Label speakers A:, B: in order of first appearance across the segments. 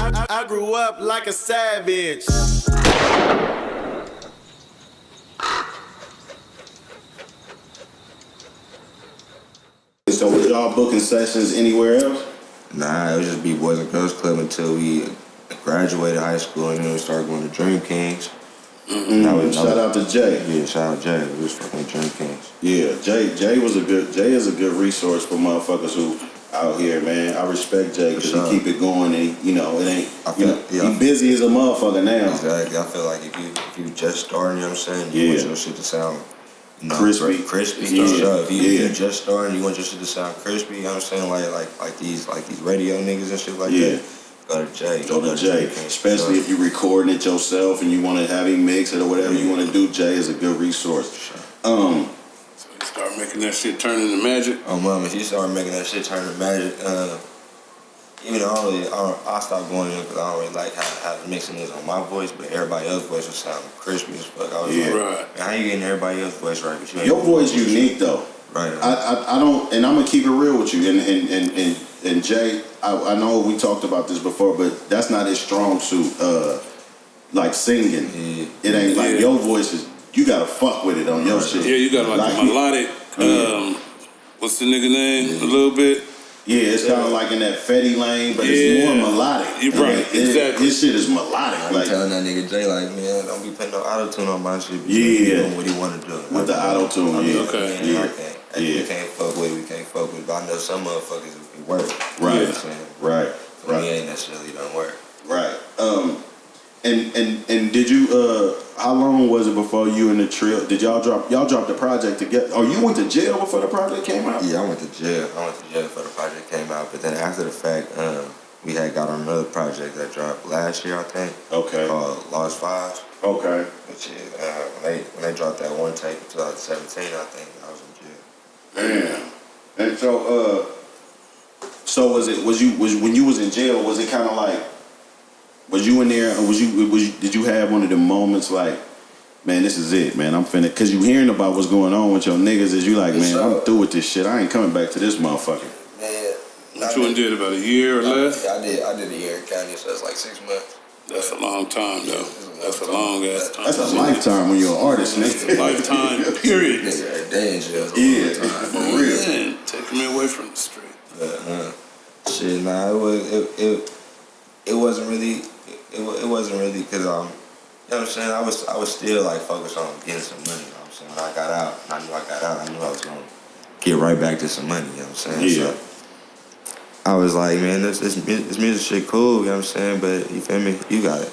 A: I grew up like a savage.
B: So was y'all booking sessions anywhere else?
C: Nah, it would just be Boys and Girls Club until we graduated high school, and then we started going to Dream Kings.
B: Shout out to Jay.
C: Yeah, shout out Jay. We was fucking Dream Kings.
B: Yeah, Jay is a good resource for motherfuckers who out here, man. I respect Jay because he keep it going, and he busy as a motherfucker now.
C: Exactly. I feel like if you just starting, you know what I'm saying, you want your shit to sound crispy.
B: Yeah.
C: If you just starting, you want your shit to sound crispy. You know what I'm saying, like these radio niggas and shit like that. Go to Jay.
B: Go to Jay. Especially if you're recording it yourself and you want to have him mix it or whatever you want to do. Jay is a good resource.
D: So you start making that shit turn into magic.
C: Oh, mama, she started making that shit turn into magic. I stopped going in because I don't really like how the mixing is on my voice, but everybody else's voice will sound crispy as fuck. I was like, man, how you getting everybody else's voice right? But
B: your voice unique though.
C: Right.
B: I don't, and I'm gonna keep it real with you. And Jay, I know we talked about this before, but that's not his strong suit. Like singing, it ain't like your voice is. You gotta fuck with it on your shit.
D: Yeah, you got like a melodic. What's the nigga name? A little bit.
B: Yeah, it's kind of like in that Fetty lane, but it's more melodic.
D: You're right, exactly.
B: His shit is melodic.
C: I'm telling that nigga Jay, like, man, don't be putting no auto-tune on my shit.
B: Doing
C: what he want to do.
B: With the auto-tune,
C: okay. We can't fuck with it, but I know some motherfuckers, it work.
B: Right.
C: You know what I'm saying?
B: Right.
C: For me, ain't necessarily don't work.
B: Right. And did you, how long was it before you and the Trill, did y'all drop the project together? Oh, you went to jail before the project came out?
C: Yeah, I went to jail before the project came out, but then after the fact, we had got on another project that dropped last year, I think.
B: Okay.
C: Called Lost Fives.
B: Okay.
C: Which is, when they dropped that one tape in 2017, I think I was in jail.
B: Damn. And so when you was in jail, was it kind of like, was you in there, or did you have one of the moments like, man, this is it, man, I'm finna, cause you hearing about what's going on with your niggas, is you like, man, I'm through with this shit, I ain't coming back to this motherfucker.
C: Man.
D: What you did, about a year or less?
C: Yeah, I did a year in county, so that's like 6 months.
D: That's a long time, though. That's a long ass time.
B: That's a lifetime when you're an artist, nigga.
D: Lifetime, period.
C: Nigga, day in jail.
B: Yeah, for real.
D: Man, taking me away from the street.
C: Shit, nah, it wasn't really, it wasn't really, because, you know what I'm saying, I was still, like, focused on getting some money, you know what I'm saying? When I got out, I knew I was going to get right back to some money, you know what I'm saying?
B: Yeah.
C: So, I was like, man, this music shit cool, you know what I'm saying? But you feel me?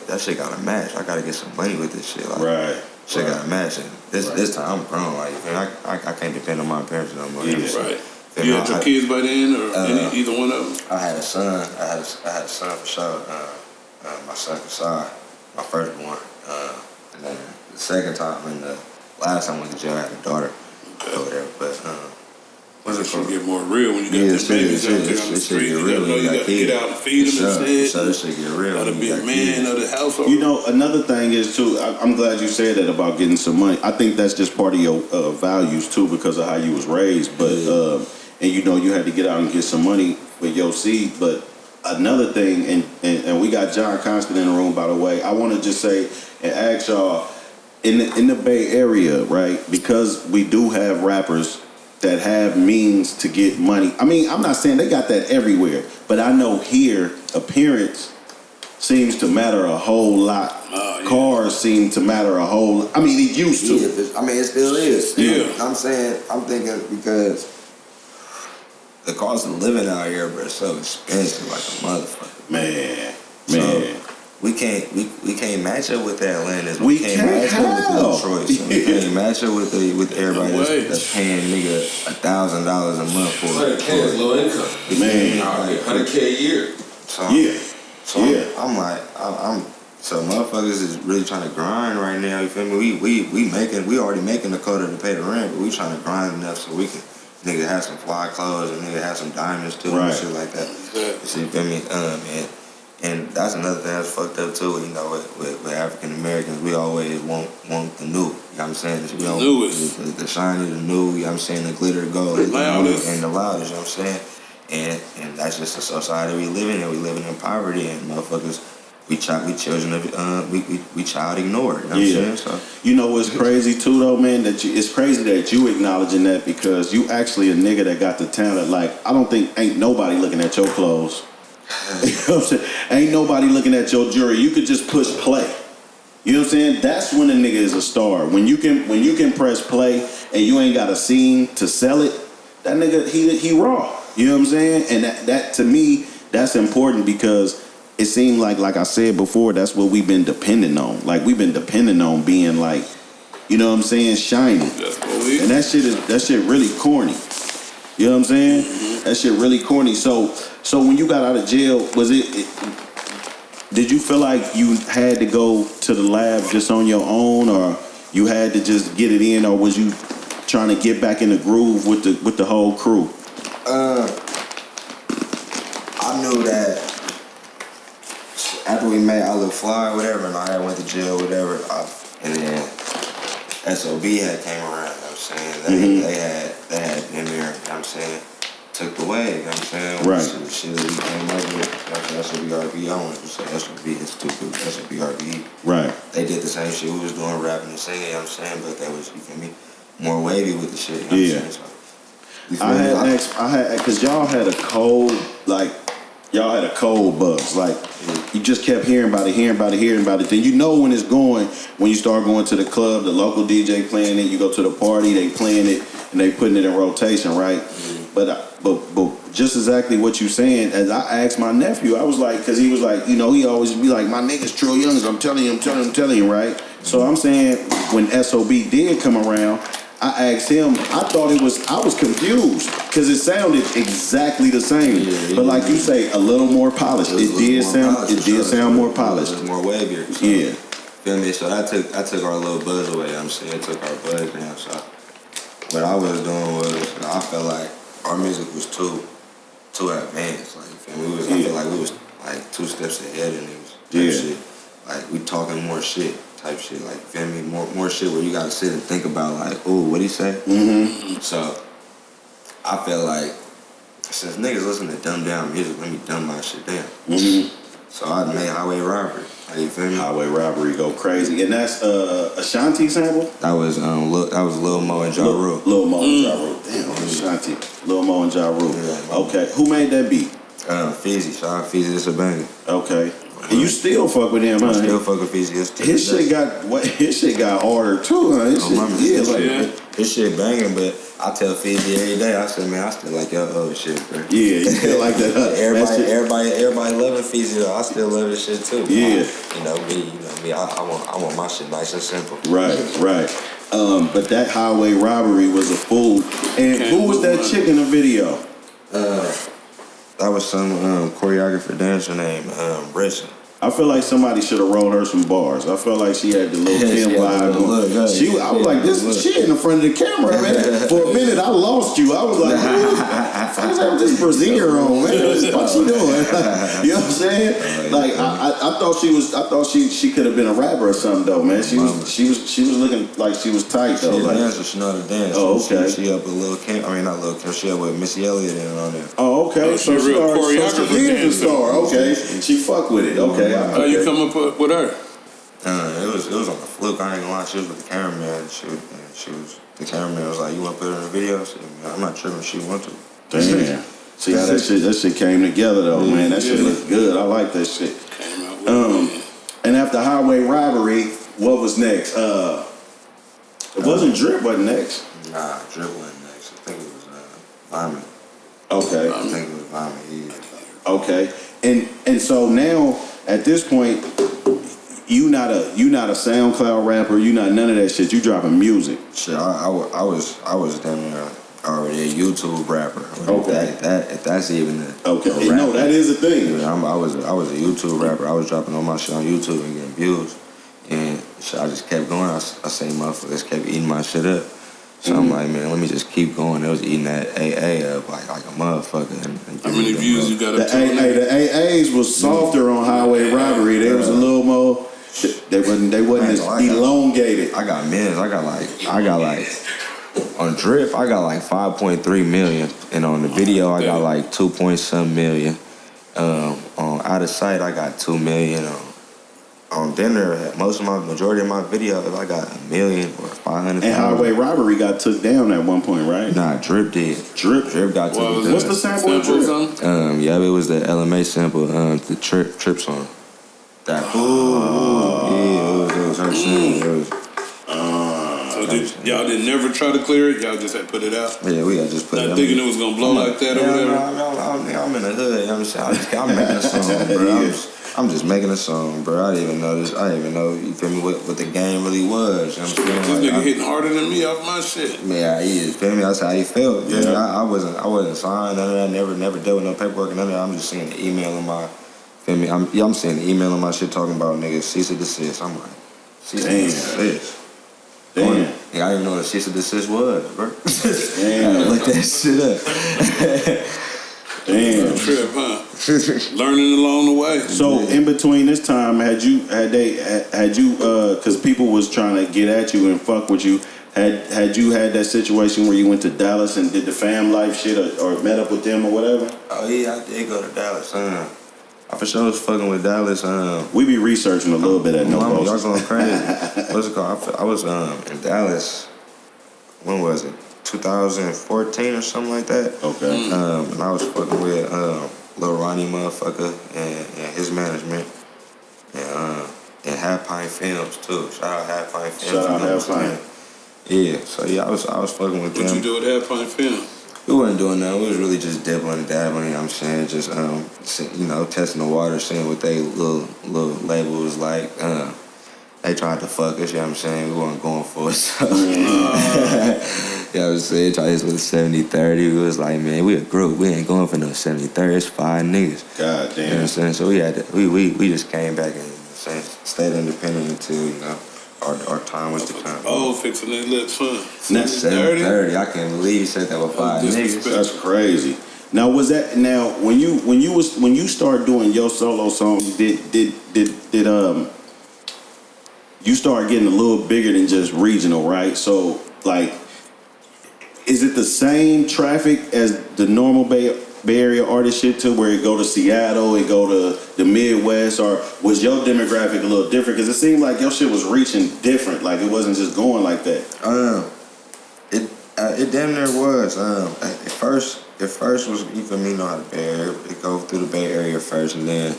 C: That shit gotta match. I gotta get some money with this shit. Like,
B: right.
C: Shit gotta match. And this time I'm grown. Like, you feel me? I can't depend on my parents no more.
B: Yeah.
D: Right. You had your kids by then, or either one of them?
C: I had a son. I had a son for sure. My son Kasai, my firstborn. And then the second time, and the last time I went to jail, I had a daughter over there. But
D: it should get more real when you got them babies out there on the street. You gotta get out and feed them and shit.
C: So this shit get real.
D: Gotta be a man of the household.
B: You know, another thing is too, I'm glad you said that about getting some money. I think that's just part of your values too, because of how you was raised. But and you know, you had to get out and get some money with your seed. But another thing, and we got John Constant in the room, by the way. I want to just say and ask y'all, in the Bay Area, right? Because we do have rappers that have means to get money. I mean, I'm not saying they got that everywhere, but I know here, appearance seems to matter a whole lot. Cars seem to matter a whole. I mean, it used to.
C: Yeah, I mean, it still is.
D: Yeah.
C: I'm saying, I'm thinking because the cost of living out here, bro, is so expensive, like a motherfucker.
B: Man.
C: So, we can't match up with the Atlantis.
B: We can't
C: match up with the Detroit. So we can't match up with everybody that's paying nigga $1,000 a month for
E: 100K is low income.
B: Man,
E: 100K a year.
C: So, I'm like, so motherfuckers is really trying to grind right now. You feel me? We already making the quota to pay the rent, but we trying to grind enough so we can nigga have some fly clothes and nigga have some diamonds too and shit like that. You feel me? And that's another thing that's fucked up too, you know, with African Americans. We always want the new, you know what I'm saying? We
D: the newest.
C: The shiny, the new, you know what I'm saying, the glitter gold, and the loudest, you know what I'm saying? and that's just the society we live in, and we living in poverty, and motherfuckers, we children of we child ignored. You know what I'm saying? So,
B: you know what's crazy too though, man? It's crazy that you acknowledging that, because you actually a nigga that got the talent. Like, I don't think ain't nobody looking at your clothes. You know what I'm saying? Ain't nobody looking at your jewelry. You could just push play. You know what I'm saying? That's when a nigga is a star. When you can press play and you ain't got a scene to sell it, that nigga he raw. You know what I'm saying? And that to me, that's important, because it seemed like I said before, that's what we've been depending on. Like, we've been depending on being like, you know what I'm saying, shiny.
D: That's what we.
B: And that shit really corny. You know what I'm saying? Mm-hmm. That shit really corny. So when you got out of jail, did you feel like you had to go to the lab just on your own, or you had to just get it in, or was you trying to get back in the groove with the whole crew?
C: I knew that after we made I Look Fly, whatever, and I had went to jail, whatever, and then SOB had came around. You know what I'm saying? They had in there. You know what I'm saying? Took the way. You know what I'm saying?
B: Right.
C: The shit that we came up with. SOB RBE. I wanted to say SOB Institute, SOB RBE.
B: Right.
C: They did the same shit we was doing, rapping and singing. You know what I'm saying? But they was, you feel me, more wavy with the shit. You know what I'm saying? So,
B: I had, because y'all had a cold buzz. Like, you just kept hearing about it. Then you know when it's going, when you start going to the club, the local DJ playing it, you go to the party, they playing it, and they putting it in rotation, right? But just exactly what you saying, as I asked my nephew, I was like, because he was like, you know, he always be like, my nigga's Trill Youngins, I'm telling you, right? So I'm saying, when SOB did come around, I asked him, I was confused, because it sounded exactly the same. But like you say, a little more polished. It did sound more polished.
C: It was more wavier. So,
B: yeah.
C: Feel me? So I took our little buzz away. You know what I'm saying? It took our buzz down. So what I was doing was, I felt like our music was too advanced. Like, you feel me? I feel like we was like 2 steps ahead of niggas. Shit. Like, we talking more shit. Type shit, like, feel me? More shit where you gotta sit and think about, like, ooh, what'd he say? Mm-hmm. So I feel like, since niggas listen to dumbed down music, let me dumb my shit down. Mm-hmm. So I made Highway Robbery. You feel me?
B: Highway Robbery go crazy, and that's Ashanti sample.
C: That was Lil Mo and Ja Rule.
B: Lil Mo and Ja Rule. Damn, Ashanti. Lil Mo and Ja Rule. Yeah, okay, who made that beat?
C: Feezy. Shout out Feezy. It's a banger.
B: Okay. And you still fuck with him, huh?
C: I still fuck with Feezy.
B: His shit got harder too, huh?
C: His shit banging, but I tell Feezy every day. I said, man, I still like your old shit, bro.
B: Yeah, you still like that.
C: Everybody loving Feezy though. I still love his shit too.
B: Yeah.
C: You know me. I want my shit nice and simple.
B: Right. But that Highway Robbery was a fool. And who was that chick in the video?
C: That was some choreographer dancer named Brisson.
B: I feel like somebody should have rolled her some bars. I felt like she had the little Kim vibe. I was like, this shit in the front of the camera, man. For a minute, I lost you. I was like, what is this Brazilian on, man? What she doing? You know what I'm saying? Like, I thought she could have been a rapper or something though, man. She was looking like she was tight though.
C: She's a dancer. She know how to dance.
B: Oh, okay.
C: She up with Lil Kim. I mean, not Lil Kim. She up with Missy Elliott and on there.
B: Oh, okay.
D: So she real choreographer.
B: She is a star. Okay. She fuck with it. Okay.
D: How you come up with her?
C: It was on the fluke. I ain't gonna lie. She was with the cameraman. The cameraman was like, "You want to put her in a video?" I said, "Man, I'm not tripping. She want to."
B: Damn. See how that shit came together though, man. That shit looked good. I like that shit. And after Highway Robbery, what was next? It wasn't Drip. Wasn't next?
C: Nah, Drip wasn't next. I think it was Vomit.
B: Okay.
C: I think it was Vomit. Yeah.
B: Okay. And so now at this point, you not a SoundCloud rapper. You not none of that shit. You dropping music.
C: Shit, I was damn near already a YouTube rapper.
B: Okay.
C: If that's even the
B: okay. No, that is a thing.
C: Yeah, I was a YouTube rapper. I was dropping all my shit on YouTube and getting views, and shit, I just kept going. I say motherfuckers kept eating my shit up. So I'm like, man, let me just keep going. They was eating that AA up like a motherfucker. And
D: how many views you got up to?
B: The AAs was softer on Highway Robbery. They was a little more. They wasn't as elongated.
C: I got millions. I got like On Drip, I got like 5.3 million, and on the video, I got like 2.some million. On Out of Sight, I got 2 million. On Dinner, majority of my videos, I got 1 million or 500.
B: And Highway Robbery got took down at one point, right?
C: Nah, Drip did. Drip got took down.
B: What's the sample of Drip?
C: Yeah, it was the LMA sample, the Trip song. That. Yeah, it was her singing.
D: So y'all didn't never try to clear it? Y'all just had put it out?
C: Yeah, we had just put it out.
D: Not thinking it was going to blow like that or whatever?
C: I'm in the hood, you know what I'm saying? I'm making a song, bro. I'm just making a song, bro. I didn't even know this. I didn't even know, you feel me, what the game really was. You know what I'm saying?
D: This nigga hitting harder than me off my shit.
C: Yeah, he is. Feel me? That's how he felt. Yeah. I wasn't signed, none of that. Never dealt with no paperwork and none of that. I'm just seeing the email in my, feel me? I'm seeing the email in my shit talking about niggas cease and desist. I'm like, cease and desist. Damn. Yeah, I didn't even know what a cease and desist was, bro. Damn. Look that shit up.
B: Damn.
D: Trip, huh? Learning along the way.
B: So in between this time, had you, because people was trying to get at you and fuck with you, had you had that situation where you went to Dallas and did the fam life shit or met up with them or whatever?
C: Oh yeah, I did go to Dallas. I for sure was fucking with Dallas.
B: We be researching a little bit at No Post.
C: Y'all going crazy. What's it called? I was in Dallas. When was it? 2014 or something like that.
B: Okay.
C: And I was fucking with Lil Ronnie motherfucker and his management and Half Pint Films too. Shout out Half Pint Films.
B: Shout out Half Pint.
C: Yeah. So yeah, I was fucking with them.
D: What you do with Half Pint Films?
C: We wasn't doing nothing. We was really just dibbling and dabbling, you know what I'm saying? Just, testing the water, seeing what they little label was like. They tried to fuck us, you know what I'm saying? We wasn't going for it, so. You know what I'm saying? Tried this with a 70-30. We was like, man, we a group. We ain't going for no 70-30. It's 5 niggas.
B: God damn.
C: You know what I'm saying? So we had to, we just came back and stayed independent until, our time was to come.
D: Oh, fixing their lips, huh?
C: 70-30. I can't believe you said that with 5 niggas.
B: That's crazy. Now when you started doing your solo songs, did you start getting a little bigger than just regional, right? So like, is it the same traffic as the normal Bay Area artist shit too, where it go to Seattle, it go to the Midwest, or was your demographic a little different? Because it seemed like your shit was reaching different, like it wasn't just going like that.
C: It damn near was. At first was, you feel me, the Bay Area. It go through the Bay Area first, and then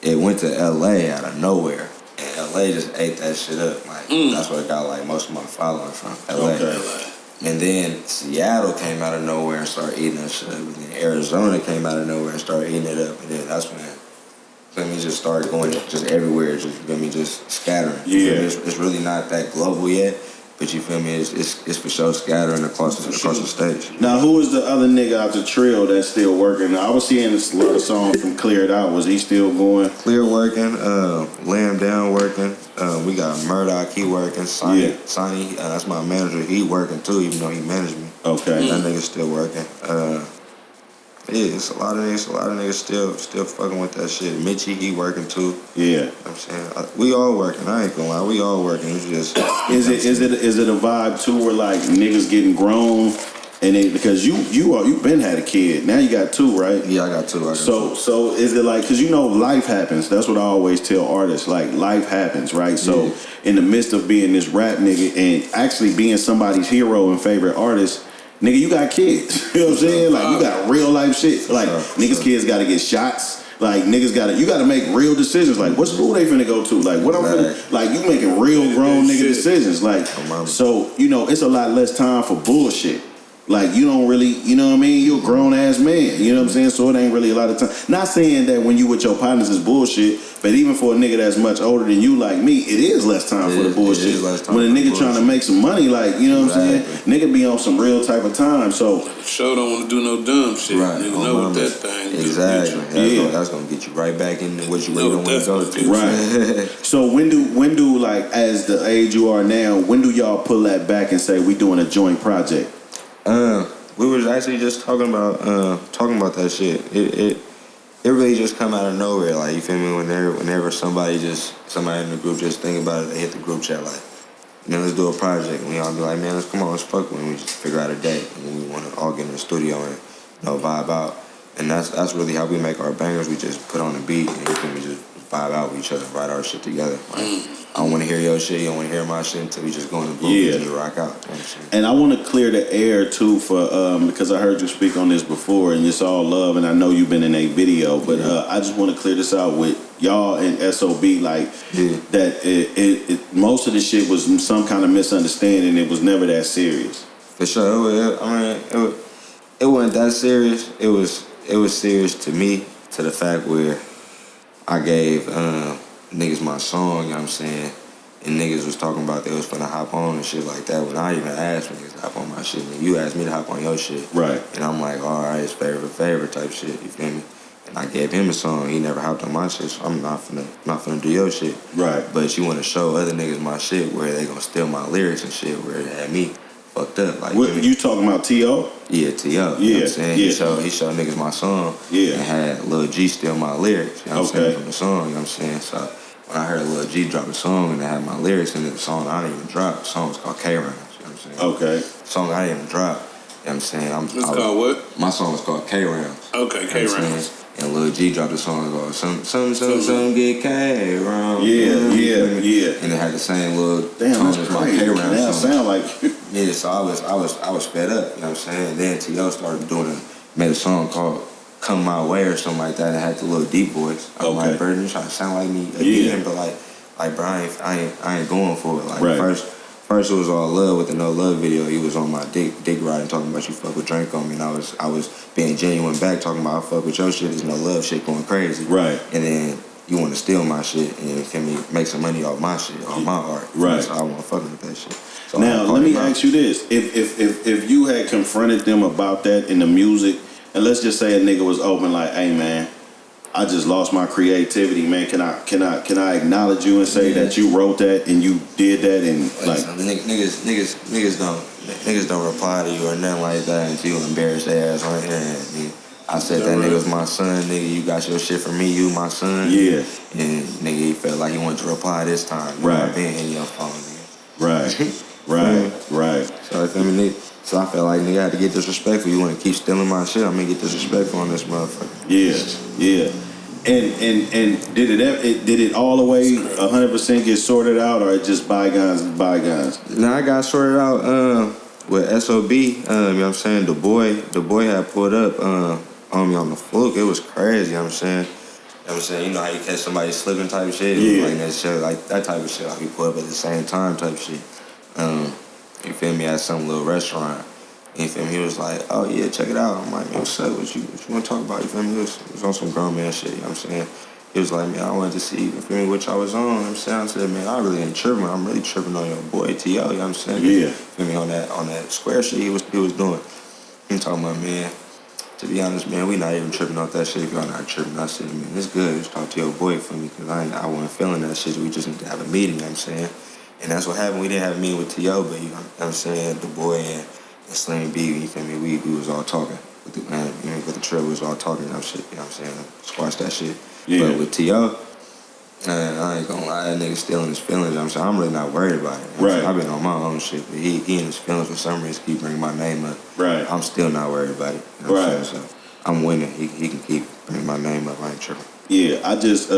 C: it went to LA out of nowhere. And LA just ate that shit up. Like that's where I got like most of my following from. LA.
B: Okay.
C: And then Seattle came out of nowhere and started eating that shit up. And then Arizona came out of nowhere and started eating it up. And then that's when it just started going just everywhere, just scattering.
B: Yeah.
C: It's really not that global yet, but you feel me? It's for sure scattering across the stage.
B: Now, who was the other nigga out the Trill that's still working? I was seeing this little song from Cleared Out. Was he still going?
C: Clear working, Lamb Down working. We got Murdoch, he working. Sonny, that's my manager. He working too, even though he managed me.
B: Okay.
C: That nigga still working. It's a lot of niggas still fucking with that shit. Mitchie, he working too.
B: Yeah.
C: You know what I'm saying? We all working. I ain't gonna lie. We all working. It's just
B: Is it a vibe too where like niggas getting grown and they, because you been had a kid, now you got 2, right?
C: Yeah, I got 2.
B: So is it like, because life happens. That's what I always tell artists, like life happens, right? So in the midst of being this rap nigga and actually being somebody's hero and favorite artist, nigga, you got kids. You know what I'm saying? Like, you got real life shit. Like, niggas' kids gotta get shots. Like, you gotta make real decisions. Like, what school they finna go to? Like, what I'm finna, like, you making real grown nigga decisions. Like, so, it's a lot less time for bullshit. Like, you don't really, you know what I mean? You're a grown ass man, you know what I'm saying? So it ain't really a lot of time. Not saying that when you with your partners is bullshit, but even for a nigga that's much older than you, like me, it is less time for the bullshit. When a nigga trying to make some money, like, you know what I'm saying? Nigga be on some real type of time, so.
D: Sure don't want to do no dumb shit.
C: Right.
D: Nigga know what that thing
C: Exactly. That's gonna get you right back in what you really want to go to.
B: Right. So when do like, as the age you are now, when do y'all pull that back and say we doing a joint project?
C: We was actually just talking about that shit. It really just come out of nowhere. Like, you feel me? Whenever somebody in the group just think about it, they hit the group chat like, man, let's do a project. And we all be like, man, let's fuck with it. And we just figure out a date. And then we want to all get in the studio and, vibe out. And that's really how we make our bangers. We just put on the beat and we just vibe out with each other, write our shit together. Like, I don't want to hear your shit, you don't want to hear my shit until we just go in the booth and just rock out. You know
B: and I want to clear the air too for because I heard you speak on this before, and it's all love, and I know you've been in a video, but I just want to clear this out with y'all and SOB, like that it most of the shit was some kind of misunderstanding. It was never that serious.
C: For sure, it wasn't that serious. It was serious to me, to the fact where I gave niggas my song, you know what I'm saying? And niggas was talking about they was finna hop on and shit like that when I even asked niggas to hop on my shit. And you asked me to hop on your shit.
B: Right.
C: And I'm like, all right, it's favorite type shit, you feel me? And I gave him a song, he never hopped on my shit, so I'm not finna do your shit.
B: Right.
C: But you wanna show other niggas my shit where they gonna steal my lyrics and shit, where it had me fucked up. Like,
B: what, you talking about T.O?
C: Yeah, T.O. You know what I'm saying? He showed niggas my song.
B: Yeah.
C: And had Lil G steal my lyrics, you know what I'm saying, from the song, you know what I'm saying? So when I heard Lil G drop a song and it had my lyrics in it, the song I didn't even drop. The song was called K-Rounds, you know what I'm saying?
B: Okay.
C: The song I didn't even drop, you know what I'm saying?
D: It's called what?
C: My song was called K-Rounds.
D: Okay, K-Rounds.
C: And Lil G dropped a song called Some Get K-Rounds.
B: Yeah.
C: And it had the same little
B: damn,
C: tone
B: that's
C: as my
B: crazy.
C: K-Rounds
B: Now
C: song.
B: sound like
C: Yeah, so I was fed up, you know what I'm saying? And then T.O. started made a song called Come My Way or something like that, and it had the little deep voice. I'm like, bro, you trying to sound like me again, but like bro, I ain't going for it. Like first it was all love with the No Love video. He was on my dick riding, talking about you fuck with Drink on me, and I was being genuine back, talking about I fuck with your shit, there's no love shit going crazy.
B: Right.
C: And then you want to steal my shit and you feel me, make some money off my shit, off my art.
B: Right.
C: So I want to fuck with that shit. So
B: now let me ask you this: if you had confronted them about that in the music, and let's just say a nigga was open like, hey man, I just lost my creativity, man. Can I acknowledge you and say that you wrote that and you did that and like
C: niggas don't reply to you or nothing like that until you embarrass their ass on the internet. Nigga. I said that nigga was my son, nigga. You got your shit from me, you my son.
B: Yeah.
C: And nigga, he felt like he wanted to reply this time.
B: Right.
C: I been hitting your phone, nigga.
B: Right.
C: So so I felt like nigga I had to get disrespectful. You want to keep stealing my shit? I'm gonna get disrespectful on this motherfucker.
B: Yeah. And did it all the way 100% get sorted out, or it just bygones and bygones?
C: Now I got sorted out with SOB. You know what I'm saying? The boy had pulled up on me on the fluke. It was crazy. You know what I'm saying? You know how you catch somebody slipping type shit?
B: Yeah.
C: Like that shit, like that type of shit. Like we pull up at the same time type shit. You feel me? At some little restaurant. You feel me? He was like, oh yeah, check it out. I'm like, man, what's up? What you want to talk about? You feel me? It was on some grown man shit. You know what I'm saying? He was like, man, I wanted to see, you feel me, what y'all was on. You know what I'm saying? I said, man, I really ain't tripping. I'm really tripping on your boy T.O. You know what I'm saying?
B: Yeah.
C: You feel me? On that square shit he was doing. He talking about, man, to be honest, man, we not even tripping off that shit if y'all not tripping. I said, man, it's good. Just talk to your boy for me, because I wasn't feeling that shit. We just need to have a meeting, you know what I'm saying? And that's what happened. We didn't have a meeting with T.O., but you know what I'm saying? The boy and Slim B, you feel me? We was all talking. With the Trill, we was all talking that shit, you know what I'm saying? Squash that shit.
B: Yeah.
C: But with T.O., I ain't gonna lie, that nigga still in his feelings, you know what I'm saying? I'm really not worried about it. You know
B: right.
C: I've been on my own shit, but he in his feelings for some reason, keep bringing my name up.
B: Right.
C: I'm still not worried about it. You know what I'm saying?
B: Right.
C: So I'm winning. He can keep bringing my name up. I ain't tripping.
B: Yeah, I just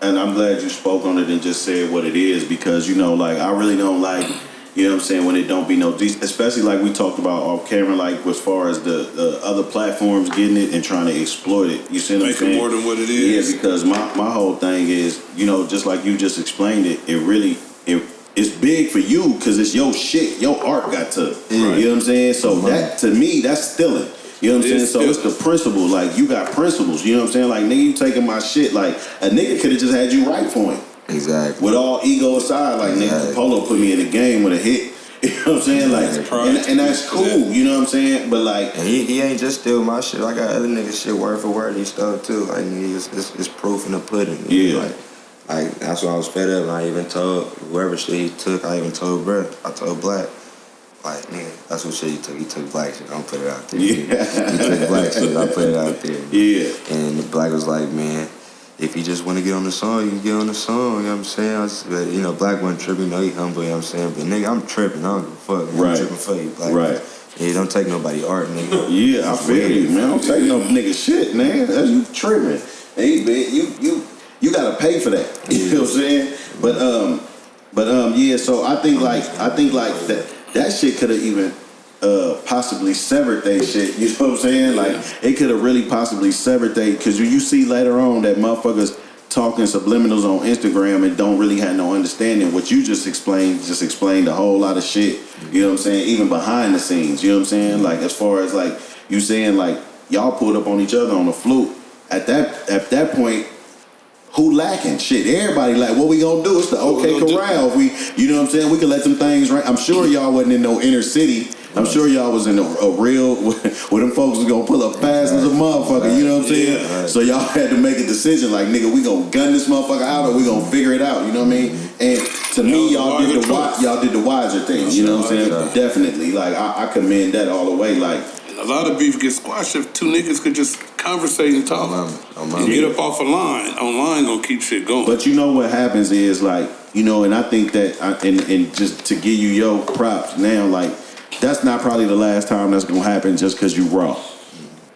B: and I'm glad you spoke on it and just said what it is, because you know, like, I really don't like, you know what I'm saying, when it don't be no decent, especially like we talked about off camera, like as far as the other platforms getting it and trying to exploit it. You see what I'm saying?
D: Make it more than what it is.
B: Yeah, because my whole thing is, you know, just like you just explained it, it's big for you because it's your shit. Your art got to, you know what I'm saying? So that, to me, that's stealing. You know what I'm saying? So it's the principle. Like, you got principles. You know what I'm saying? Like, nigga, you taking my shit. Like, a nigga could have just had you right for him.
C: Exactly.
B: With all ego aside, like, nigga, Capolow put me in the game with a hit. You know what I'm saying? Like, and that's cool. You know what I'm saying? But like,
C: and he ain't just steal my shit. I got other niggas shit word for word he stole too. Like, nigga, it's proof in the pudding.
B: Yeah.
C: Like that's why I was fed up. And I even told whoever shit he took. I even told bruh. I told Black. Like, nigga, that's what shit he took. He took Black shit. Don't put it out there.
B: Yeah.
C: He took Black shit. I put it out there.
B: Yeah.
C: And the Black was like, man, if you just want to get on the song, you can get on the song. You know what I'm saying? But, you know, Black wasn't tripping. You know, he humble. You know what I'm saying? But nigga, I'm tripping. I don't give a fuck. Man.
B: Right.
C: I'm tripping for you, Black.
B: Right.
C: Yeah, don't take nobody art, nigga.
B: Yeah, I feel you, man. Don't take no nigga shit, man. That's you tripping. Hey, man, you gotta pay for that. You know what I'm saying? But yeah. So I think like that shit could have even possibly severed they shit. You know what I'm saying? Like it could have really possibly severed they, because you see later on that motherfuckers talking subliminals on Instagram and don't really have no understanding. What you just explained a whole lot of shit. You know what I'm saying? Even behind the scenes. You know what I'm saying? Like as far as like you saying like y'all pulled up on each other on the flute. At that point, who lacking? Shit, everybody like, what we gonna do? It's the OK Corral. You know what I'm saying? We can let them things right. I'm sure y'all wasn't in no inner city. I'm sure y'all was in a real, where them folks was gonna pull up fast as a motherfucker, you know what I'm saying?
C: Yeah.
B: So y'all had to make a decision like, nigga, we gonna gun this motherfucker out or we gonna figure it out, you know what I mean? And to me, y'all did the wiser thing, you know what I'm saying? Definitely, like, I commend that all the way, like.
D: A lot of beef gets squashed if two niggas could just conversate and talk. And get up off a line. Online gonna keep shit going.
B: But you know what happens is like, you know, and I think that, and just to give you your props now, like, that's not probably the last time that's gonna happen just because you raw.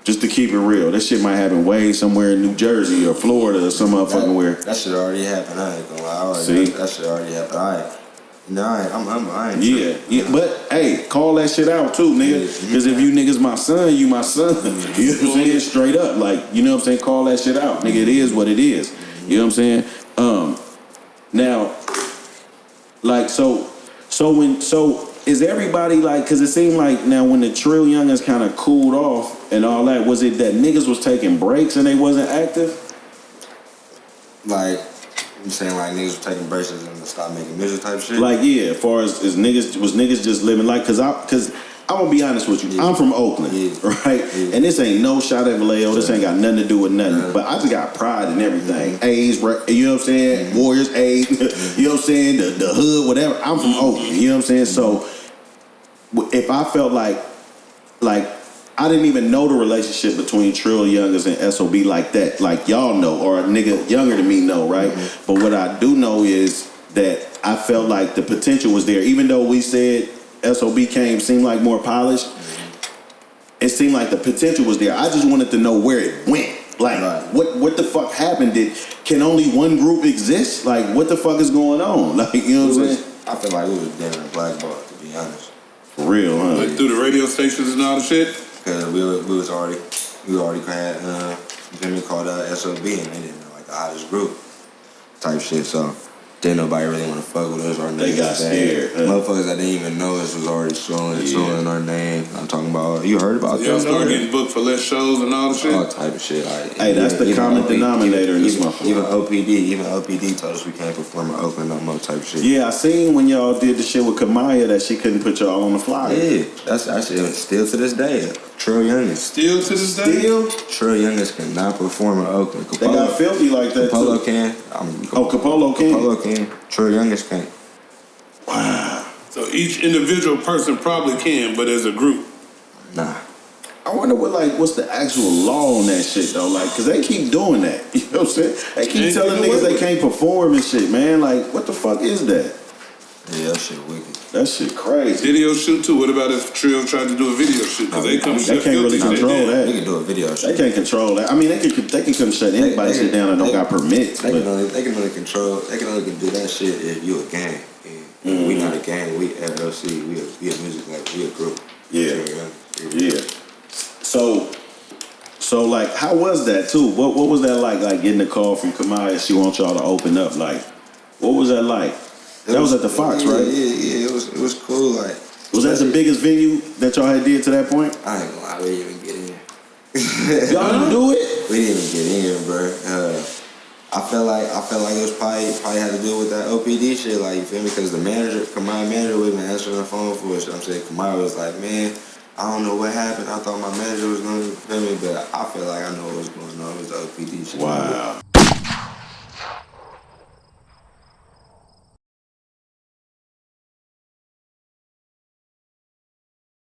B: Just to keep it real, that shit might happen way somewhere in New Jersey or Florida or some motherfucking where.
C: That shit already happened. I ain't gonna lie.
B: See?
C: That shit already happened. I ain't.
B: Yeah. But hey, call that shit out too, nigga. Because if you niggas my son, you my son. You know what I'm saying? Straight up, like, you know what I'm saying? Call that shit out, nigga. It is what it is. You know what I'm saying? Now, like, so is everybody like? Because it seemed like now when the Trill Youngins kind of cooled off and all that, was it that niggas was taking breaks and they wasn't active?
C: Like. You saying like niggas were taking breaks and stop making music type shit?
B: Like, yeah, as far as niggas just living like, cause I'm gonna be honest with you, I'm from Oakland, right? And this ain't no shot at Vallejo, this ain't got nothing to do with nothing, but I just got pride in everything. A's, you know what I'm saying? Warriors, A's, you know what I'm saying? The hood, whatever. I'm from Oakland, you know what I'm saying? So if I felt like I didn't even know the relationship between Trill Youngins and SOB like that. Like y'all know, or a nigga younger than me know, right? But what I do know is that I felt like the potential was there. Even though we said SOB seemed like more polished, it seemed like the potential was there. I just wanted to know where it went. Like, what the fuck happened? Can only one group exist? Like, what the fuck is going on? Like, you know what I'm saying?
C: I feel like we was damn near blackballed, to be honest.
B: For real, huh?
D: Like through the radio stations and all the shit?
C: Because we already had Jimmy called SOB and they didn't know like the hottest group type shit. So didn't nobody really want to fuck with us. Our
B: They got scared.
C: Motherfuckers that didn't even know us was already showing our name. I'm talking about, you heard about
D: Y'all started getting booked for less shows and all the shit?
C: All type of shit. Like,
B: hey, that's the common denominator in this motherfucker.
C: Even OPD told us we can't perform in Oakland no more type of shit.
B: Yeah, I seen when y'all did the shit with Kamaya that she couldn't put y'all on the flyer.
C: Yeah, that's shit still to this day. Trill Youngins.
D: Still to this day?
C: Trill Youngins cannot perform in Oakland.
B: They got filthy like that
C: Capolow
B: too.
C: can.
B: Capolow can?
C: Capolow can. Trill Youngins can't.
B: Wow.
D: So each individual person probably can, but as a group.
C: Nah.
B: I wonder what's the actual law on that shit though, like, cause they keep doing that. You know what I'm saying? They keep telling niggas they can't perform and shit, man. Like, what the fuck is that?
C: Yeah, that shit wicked.
B: That shit crazy.
D: Video shoot too. What about if Trill tried to do a video shoot? Cause they can't
B: really control that.
C: They can do a video shoot.
B: They can't control that. I mean, they can come shut anybody shit down and don't got permits.
C: They can only do that shit if you a gang. We not a gang. We LLC. We a music label. We a group.
B: Yeah. So like, how was that too? What was that like? Like getting a call from Kamaya, she wants y'all to open up. Like, what was that like? That was at the Fox, right?
C: Yeah. It was cool. Like,
B: was that the biggest venue that y'all had did to that point?
C: I ain't gonna lie, we didn't even get in.
B: Y'all didn't do it?
C: We didn't even get in here, bro. I felt like it was probably had to do with that OPD shit, like, you feel me? Because the Kamaya manager wasn't answering the phone for us. I'm saying Kamaya was like, man, I don't know what happened. I thought my manager was gonna feel me, but I feel like I know what was going on. It was the OPD shit.
B: Wow.